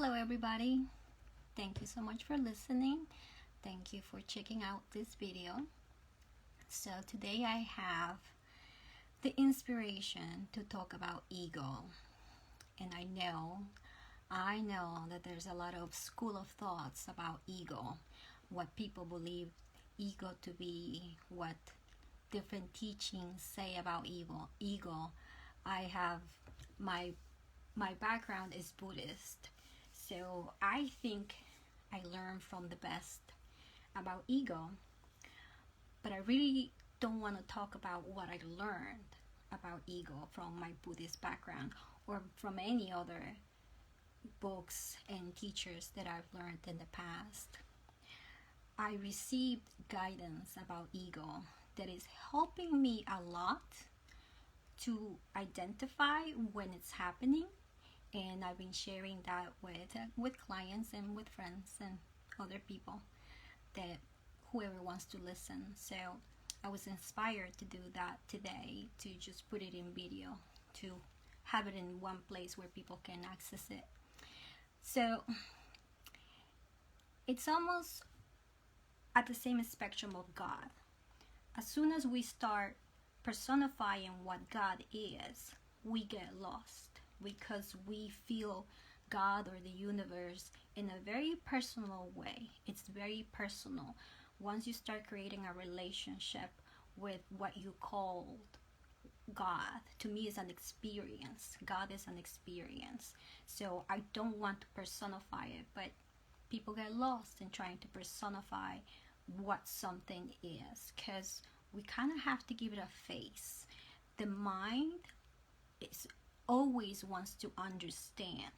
Hello, everybody. Thank you so much for listening. Thank you for checking out this video. So, today I have the inspiration to talk about ego. And I know that there's a lot of school of thoughts about ego, what people believe ego to be, what different teachings say about ego. I have my background is Buddhist. So I think I learned from the best about ego, but I really don't want to talk about what I learned about ego from my Buddhist background or from any other books and teachers that I've learned in the past. I received guidance about ego that is helping me a lot to identify when it's happening, and I've been sharing that with clients and with friends and other people, that whoever wants to listen. So I was inspired to do that today, to just put it in video, to have it in one place where people can access it. So it's almost at the same spectrum of God. As soon as we start personifying what God is, we get lost because we feel God or the universe in a very personal way. It's very personal. Once you start creating a relationship with what you called God, to me is an experience. God is an experience. So I don't want to personify it, but people get lost in trying to personify what something is, because we kind of have to give it a face. The mind is always wants to understand.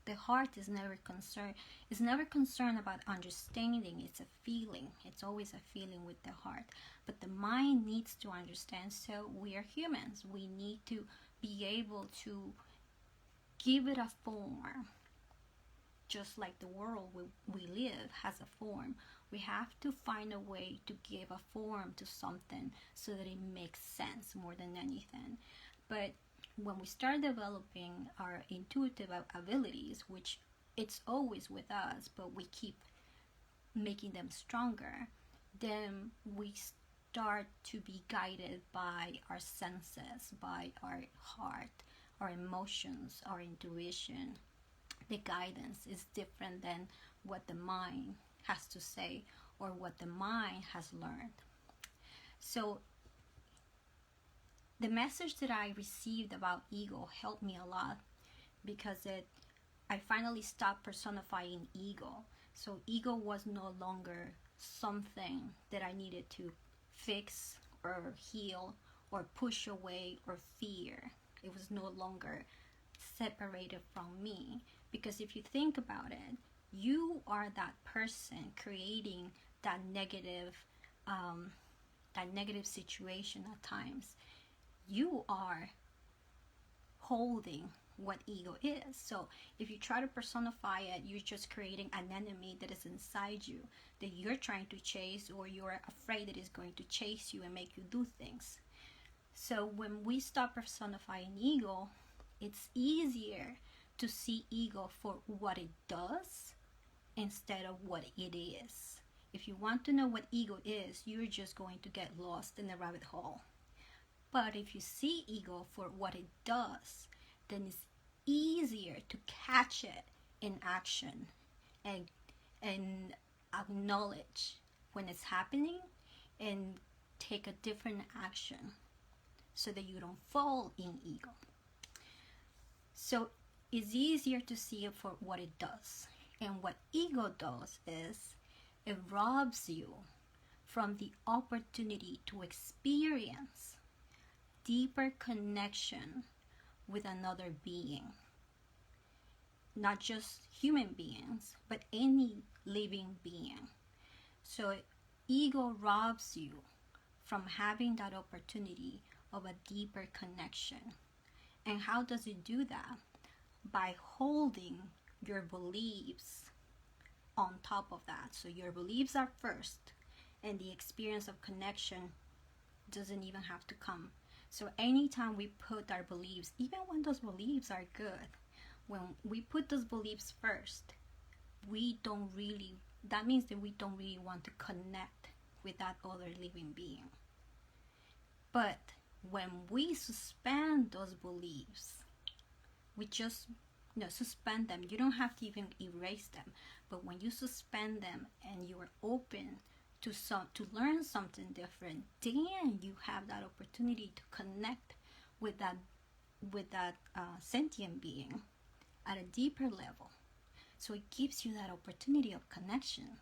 The heart is never concerned about understanding. It's a feeling. It's always a feeling with the heart. But the mind needs to understand. So we are humans. We need to be able to give it a form. Just like the world we live has a form, we have to find a way to give a form to something so that it makes sense more than anything. But when we start developing our intuitive abilities, which it's always with us, but we keep making them stronger, then we start to be guided by our senses, by our heart, our emotions, our intuition. The guidance is different than what the mind has to say or what the mind has learned. So the message that I received about ego helped me a lot, because I finally stopped personifying ego. So ego was no longer something that I needed to fix or heal or push away or fear. It was no longer separated from me, because if you think about it, you are that person creating that negative situation at times. You are holding what ego is. So if you try to personify it, you're just creating an enemy that is inside you, that you're trying to chase, or you're afraid that it's going to chase you and make you do things. So when we stop personifying ego, it's easier to see ego for what it does instead of what it is. If you want to know what ego is, you're just going to get lost in the rabbit hole. But if you see ego for what it does, then it's easier to catch it in action and acknowledge when it's happening and take a different action so that you don't fall in ego. So it's easier to see it for what it does. And what ego does is it robs you from the opportunity to experience deeper connection with another being. Not just human beings, but any living being. So ego robs you from having that opportunity of a deeper connection. And how does it do that? By holding your beliefs on top of that. So your beliefs are first, and the experience of connection doesn't even have to come. So anytime we put our beliefs, even when those beliefs are good, when we put those beliefs first, that means that we don't really want to connect with that other living being. But when we suspend those beliefs, we just suspend them. You don't have to even erase them, but when you suspend them and you are open to learn something different, then you have that opportunity to connect with that sentient being at a deeper level. So it gives you that opportunity of connection.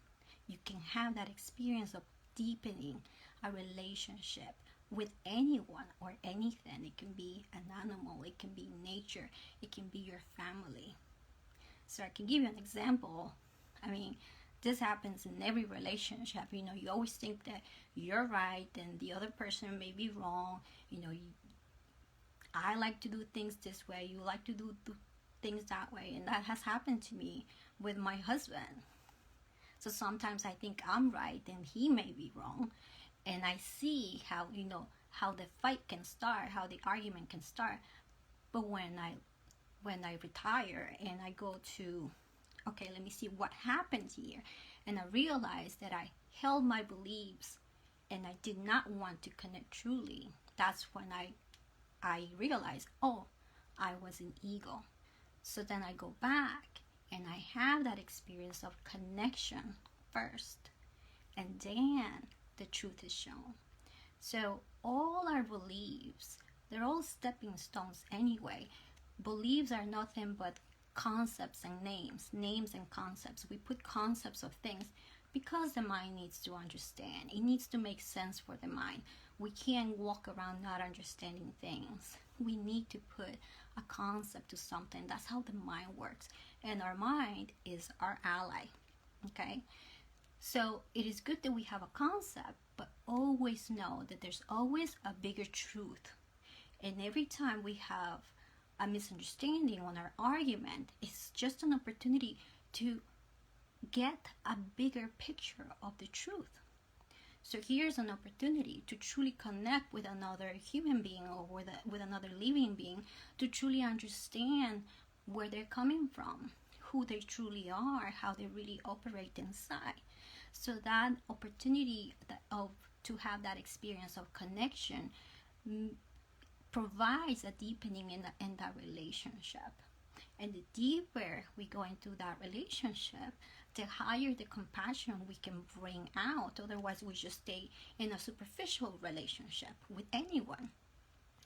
You can have that experience of deepening a relationship with anyone or anything. It can be an animal, it can be nature, it can be your family. So I can give you an example. I mean, this happens in every relationship. You always think that you're right and the other person may be wrong. I like to do things this way, you like to do things that way, and that has happened to me with my husband. So sometimes I think I'm right and he may be wrong, and I see how the fight can start, how the argument can start. But when I retire and I go to, okay, let me see what happened here, and I realize that I held my beliefs and I did not want to connect truly, that's when I realized, oh, I was in ego. So then I go back and I have that experience of connection first, and then the truth is shown. So all our beliefs, they're all stepping stones anyway. Beliefs are nothing but concepts and names and concepts. We put concepts of things because the mind needs to understand. It needs to make sense for the mind. We can't walk around not understanding things. We need to put a concept to something. That's how the mind works. And our mind is our ally. Okay? So it is good that we have a concept, but always know that there's always a bigger truth. And every time we have a misunderstanding on our argument, it's just an opportunity to get a bigger picture of the truth. So here's an opportunity to truly connect with another human being or with another living being, to truly understand where they're coming from, who they truly are, how they really operate inside. So that opportunity to have that experience of connection provides a deepening in that relationship. And the deeper we go into that relationship, the higher the compassion we can bring out. Otherwise, we just stay in a superficial relationship with anyone.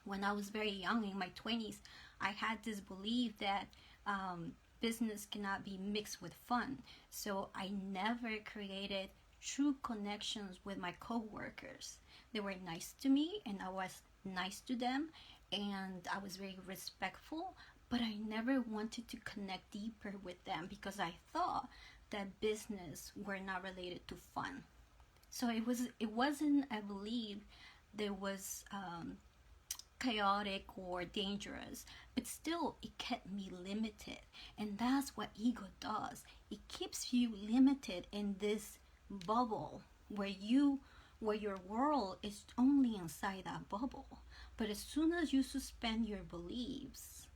When I was very young, in my 20s, I had this belief that business cannot be mixed with fun. So I never created true connections with my co-workers. They were nice to me and I was nice to them, and I was very respectful, but I never wanted to connect deeper with them because I thought that business were not related to fun. So it wasn't, I believe, that was chaotic or dangerous, but still it kept me limited. And that's what ego does. It keeps you limited in this bubble where your world is only inside that bubble. But as soon as you suspend your beliefs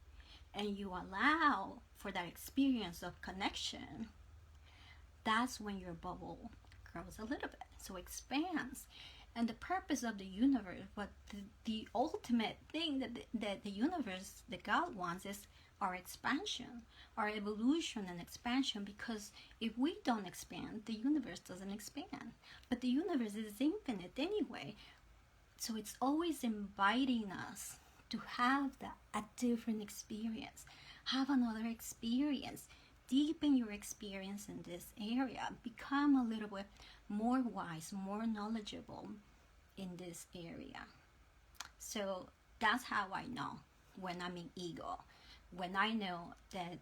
and you allow for that experience of connection, that's when your bubble grows a little bit, so expands. And the purpose of the universe, what the ultimate thing that the universe, that God wants, is our expansion, our evolution and expansion. Because if we don't expand, the universe doesn't expand. But the universe is infinite anyway. So it's always inviting us to have a different experience, have another experience, deepen your experience in this area, become a little bit more wise, more knowledgeable in this area. So that's how I know when I'm in ego, when I know that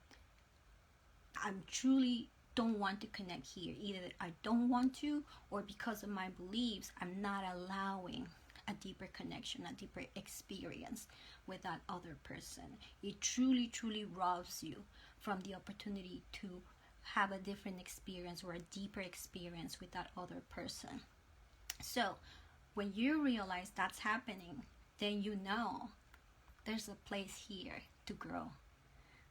I truly don't want to connect here. Either I don't want to, or because of my beliefs, I'm not allowing a deeper connection, a deeper experience with that other person. It truly, truly robs you from the opportunity to have a different experience or a deeper experience with that other person. So when you realize that's happening, then you know there's a place here to grow.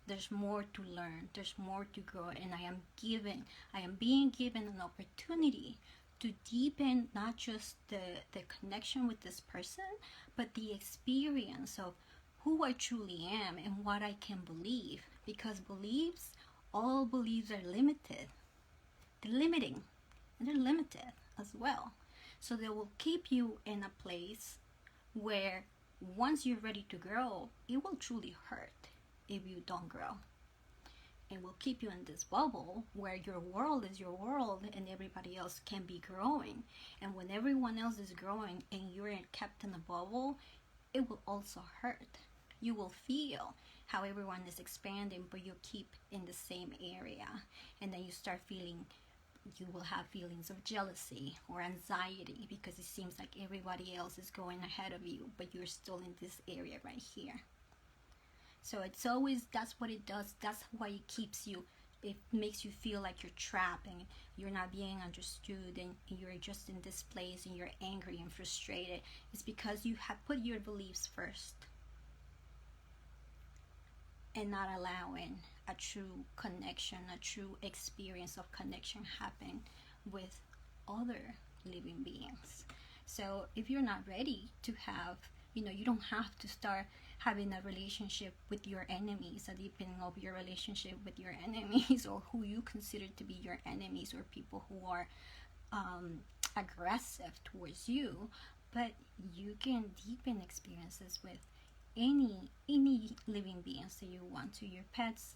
There's more to learn, there's more to grow, and I am being given an opportunity to deepen not just the connection with this person, but the experience of who I truly am and what I can believe. Because all beliefs are limited. They're limiting, and they're limited as well. So they will keep you in a place where once you're ready to grow, it will truly hurt if you don't grow. It will keep you in this bubble where your world is your world and everybody else can be growing. And when everyone else is growing and you're kept in a bubble, it will also hurt. You will feel how everyone is expanding, but you keep in the same area. And then you will have feelings of jealousy or anxiety because it seems like everybody else is going ahead of you, but you're still in this area right here. So it's always, that's what it does. That's why it keeps you, it makes you feel like you're trapped and you're not being understood and you're just in this place and you're angry and frustrated. It's because you have put your beliefs first and not allowing a true connection, a true experience of connection happen with other living beings. So if you're not ready to have, you don't have to start having a relationship with your enemies, a deepening of your relationship with your enemies or who you consider to be your enemies or people who are aggressive towards you, but you can deepen experiences with any living beings that you want to, your pets,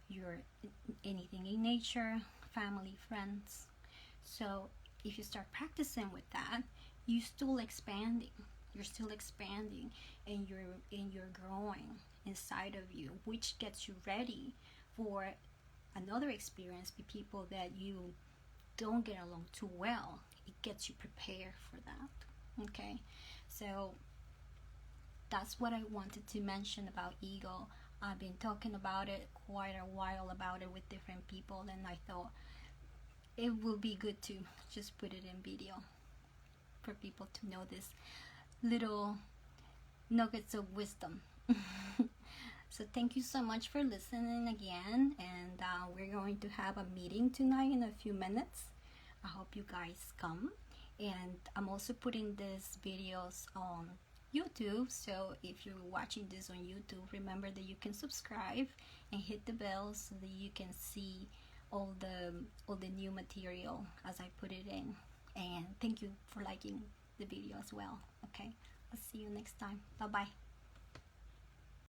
your anything in nature, family, friends. So if you start practicing with that, you're still expanding and you're growing inside of you, which gets you ready for another experience with people that you don't get along too well. It gets you prepared for that. Okay, so that's what I wanted to mention about ego. I've been talking about it quite a while about it with different people, and I thought it will be good to just put it in video for people to know this little nuggets of wisdom. So thank you so much for listening again, and we're going to have a meeting tonight in a few minutes. I hope you guys come, and I'm also putting these videos on YouTube, so if you're watching this on YouTube, remember that you can subscribe and hit the bell so that you can see all the new material as I put it in. And thank you for liking the video as well. Okay, I'll see you next time. Bye bye.